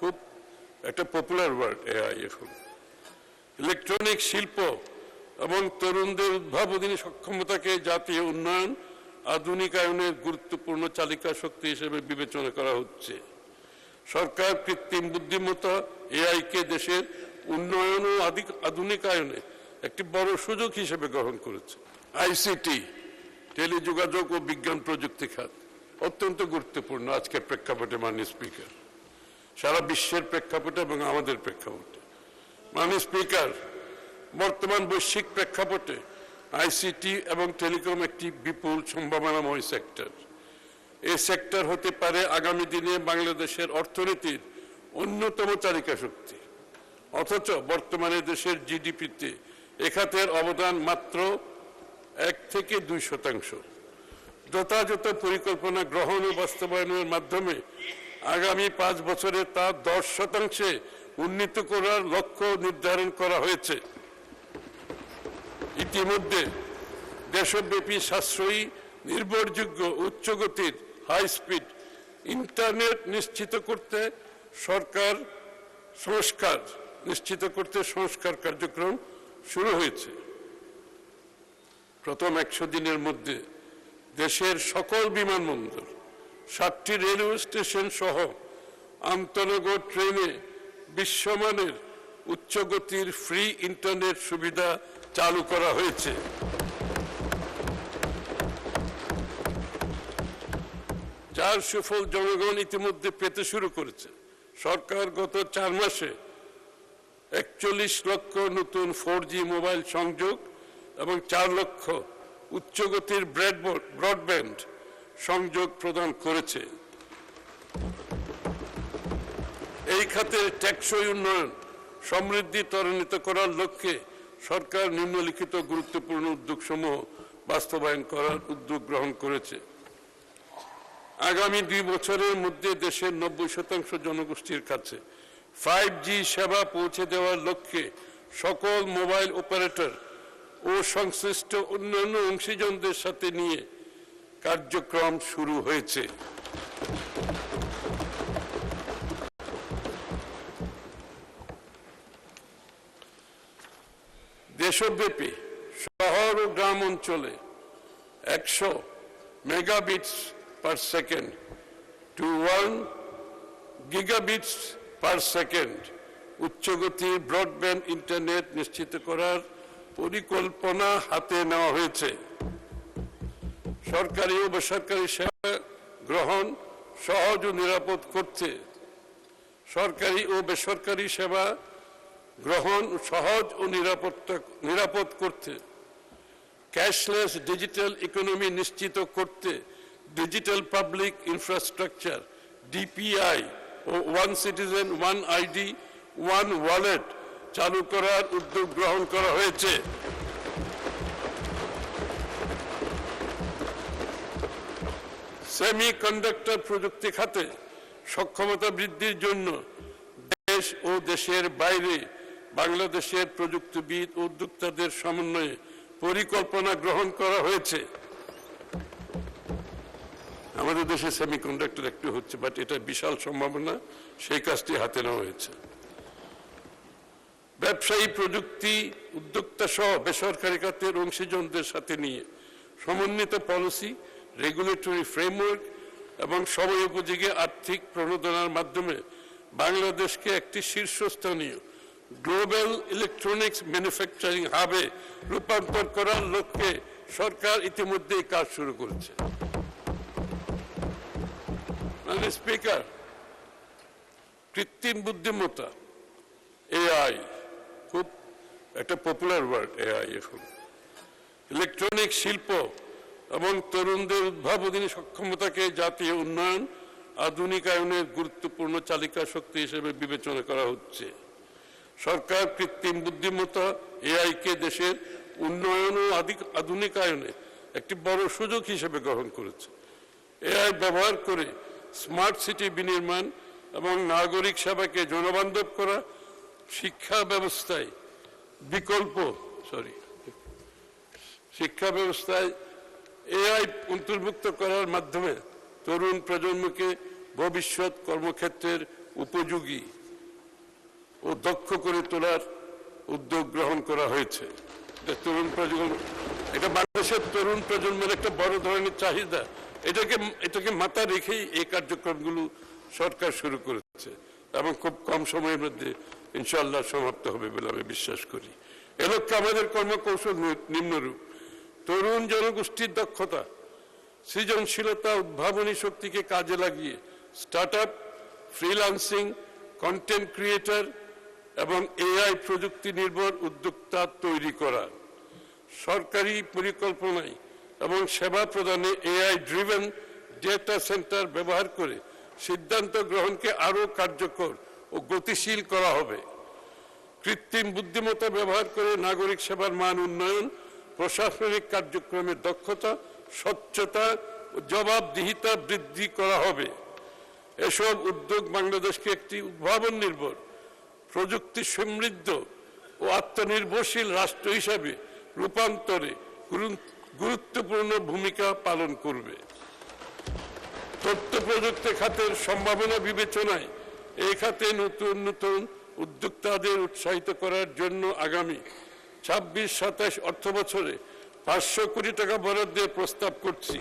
খুব একটা popular word AI এখন। ইলেকট্রনিক শিল্প এবং তরুণদের উদ্ভাবনী সক্ষমতাকে জাতীয় উন্নয়ন আধুনিকায়নের গুরুত্বপূর্ণ চালিকা শক্তি হিসেবে বিবেচনা করা হচ্ছে। সরকার কৃত্রিম বুদ্ধিমত্তা এআইকে দেশের উন্নয়ন ও আধুনিকায়নে একটি বড় সুযোগ হিসেবে গ্রহণ করেছে। আইসিটি, টেলিযোগাযোগ ও বিজ্ঞান প্রযুক্তি খাত অত্যন্ত গুরুত্বপূর্ণ আজকের প্রেক্ষাপটে। মাননীয় স্পিকার, সারা বিশ্বের প্রেক্ষাপটে এবং আমাদের প্রেক্ষাপটে। মাননীয় স্পিকার, বর্তমান বৈশ্বিক প্রেক্ষাপটে আইসিটি এবং টেলিকম একটি বিপুল সম্ভাবনাময় সেক্টর। এই সেক্টর হতে পারে আগামী দিনে বাংলাদেশের অর্থনীতির অন্যতম চালিকা শক্তি। অথচ বর্তমানে দেশের জিডিপিতে এ খাতের অবদান মাত্র 1 থেকে 2%। যথাযথ পরিকল্পনা গ্রহণ ও বাস্তবায়নের মাধ্যমে আগামী 5 বছরে তা 10% উন্নীত করার লক্ষ্য নির্ধারণ করা হয়েছে। ইতিমধ্যে দেশব্যাপী সাশ্রয়ী, নির্ভরযোগ্য, উচ্চগতির হাই স্পিড ইন্টারনেট নিশ্চিত করতে সংস্কার কার্যক্রম শুরু হয়েছে। প্রথম 100 দিনের মধ্যে দেশের সকল বিমানবন্দর, 7টি রেলওয়ে স্টেশন সহ আন্তনগর ট্রেনে বিশ্বমানের উচ্চগতির ফ্রি ইন্টারনেট সুবিধা চালু করা হয়েছে। যার সুফল জনগণ ইতিমধ্যে পেতে শুরু করেছে। সরকার গত 4 মাসে 41 লক্ষ নতুন 4G মোবাইল সংযোগ এবং 4 লক্ষ উচ্চগতির ব্রডব্যান্ড সংযোগ প্রদান করেছে। এই খাতে টেকসই উন্নয়ন সমৃদ্ধি ত্বরান্বিত করার লক্ষ্যে সরকার নিম্নলিখিত গুরুত্বপূর্ণ উদ্যোগসমূহ বাস্তবায়ন করার উদ্যোগ গ্রহণ করেছে। আগামী 2 বছরের মধ্যে দেশের 90% জনগোষ্ঠীর কাছে 5G সেবা পৌঁছে দেওয়ার লক্ষ্যে সকল মোবাইল অপারেটর ও সংশ্লিষ্ট অন্যান্য অংশীজনদের সাথে নিয়ে কার্যক্রম শুরু হয়েছে। দেশব্যাপী শহর ও গ্রাম অঞ্চলে 100 megabits per second to 1 gigabits per second উচ্চগতির ব্রডব্যান্ড ইন্টারনেট নিশ্চিত করার পরিকল্পনা হাতে নেওয়া হয়েছে। সরকারি ও বেসরকারি সেবা গ্রহণ সহজ ও নিরাপদ করতে ক্যাশলেস ডিজিটাল ইকোনমি নিশ্চিত করতে ডিজিটাল পাবলিক ইনফ্রাস্ট্রাকচার ডিপিআই ও one citizen one ID one wallet চালু করার উদ্যোগ গ্রহণ করা হয়েছে। সেমিকন্ডাক্টর প্রযুক্তি খাতে সক্ষমতা বৃদ্ধির জন্য দেশ ও দেশের বাইরে বাংলাদেশের প্রযুক্তিবিদ ও উদ্যোক্তাদের সমন্বয়ে পরিকল্পনা গ্রহণ করা হয়েছে। আমাদের দেশে সেমিকন্ডাক্টর একটু হচ্ছে, বাট এটা বিশাল সম্ভাবনা, সেই কাজটি হাতে নেওয়া হয়েছে। ব্যবসায়ী, প্রযুক্তি উদ্যোক্তা সহ বেসরকারি খাতের অংশীজনদের সাথে নিয়ে সমন্বিত পলিসি, রেগুলেটরি ফ্রেমওয়ার্ক এবং সময়োপযোগী আর্থিক প্রণোদনার মাধ্যমে বাংলাদেশকে একটি শীর্ষস্থানীয় গ্লোবাল ইলেকট্রনিক্স ম্যানুফ্যাকচারিং হাবে রূপান্তর করার লক্ষ্যে সরকার ইতিমধ্যেই কাজ শুরু করেছে। মাননীয় স্পিকার, কৃত্রিম বুদ্ধিমত্তা এআই খুব একটা পপুলার ওয়ার্ড এআই এখন। ইলেকট্রনিক শিল্প এবং তরুণদের উদ্ভাবনী সক্ষমতাকে জাতীয় উন্নয়ন আধুনিকায়নের গুরুত্বপূর্ণ চালিকা শক্তি হিসেবে বিবেচনা করা হচ্ছে। সরকার কৃত্রিম বুদ্ধিমত্তা এআইকে দেশের উন্নয়ন ও আধুনিকায়নে একটি বড় সুযোগ হিসেবে গ্রহণ করেছে। এআই ব্যবহার করে স্মার্ট সিটি বিনির্মাণ এবং নাগরিক সেবাকে জনবান্ধব করা, শিক্ষা ব্যবস্থায় এআই অন্তর্ভুক্ত করার মাধ্যমে তরুণ প্রজন্মকে ভবিষ্যৎ কর্মক্ষেত্রের উপযোগী ও দক্ষ করে তোলার উদ্যোগ গ্রহণ করা হয়েছে। এটা বাংলাদেশের তরুণ প্রজন্মের একটা বড় ধরনের চাহিদা। এটাকে মাথা রেখেই এই কার্যক্রমগুলো সরকার শুরু করেছে এবং খুব কম সময়ের মধ্যে ইনশাআল্লাহ সমাপ্ত হবে বলে আমি বিশ্বাস করি। এ লক্ষ্যে আমাদের কর্মকৌশল নিম্নরূপ: তরুণ জনগোষ্ঠীর দক্ষতা, সৃজনশীলতা, উদ্ভাবনী শক্তিকে কাজে লাগিয়ে start up, freelancing, content creator এবং এআই প্রযুক্তি নির্ভর উদ্যোক্তা তৈরি করা, সরকারি পরিকল্পনায় এবং সেবা প্রদানে এআই ড্রিভেন ডেটা সেন্টার ব্যবহার করে সিদ্ধান্ত গ্রহণকে আরও কার্যকর ও গতিশীল করা হবে। কৃত্রিম বুদ্ধিমত্তা ব্যবহার করে নাগরিক সেবার মান উন্নয়ন, প্রশাসনিক কার্যক্রমের দক্ষতা, স্বচ্ছতা ও জবাবদিহিতা বৃদ্ধি করা হবে। এসব উদ্যোগ বাংলাদেশকে একটি উদ্ভাবন নির্ভর, প্রযুক্তি সমৃদ্ধ ও আত্মনির্ভরশীল রাষ্ট্র হিসাবে রূপান্তরে গুরুত্বপূর্ণ ভূমিকা পালন করবে। তথ্য প্রযুক্তি খাতের সম্ভাবনা বিবেচনায় এই খাতে নতুন নতুন উদ্যোক্তাদের উৎসাহিত করার জন্য আগামী 26-27 অর্থবছরে 500 কোটি টাকা বরাদ্দের প্রস্তাব করছি।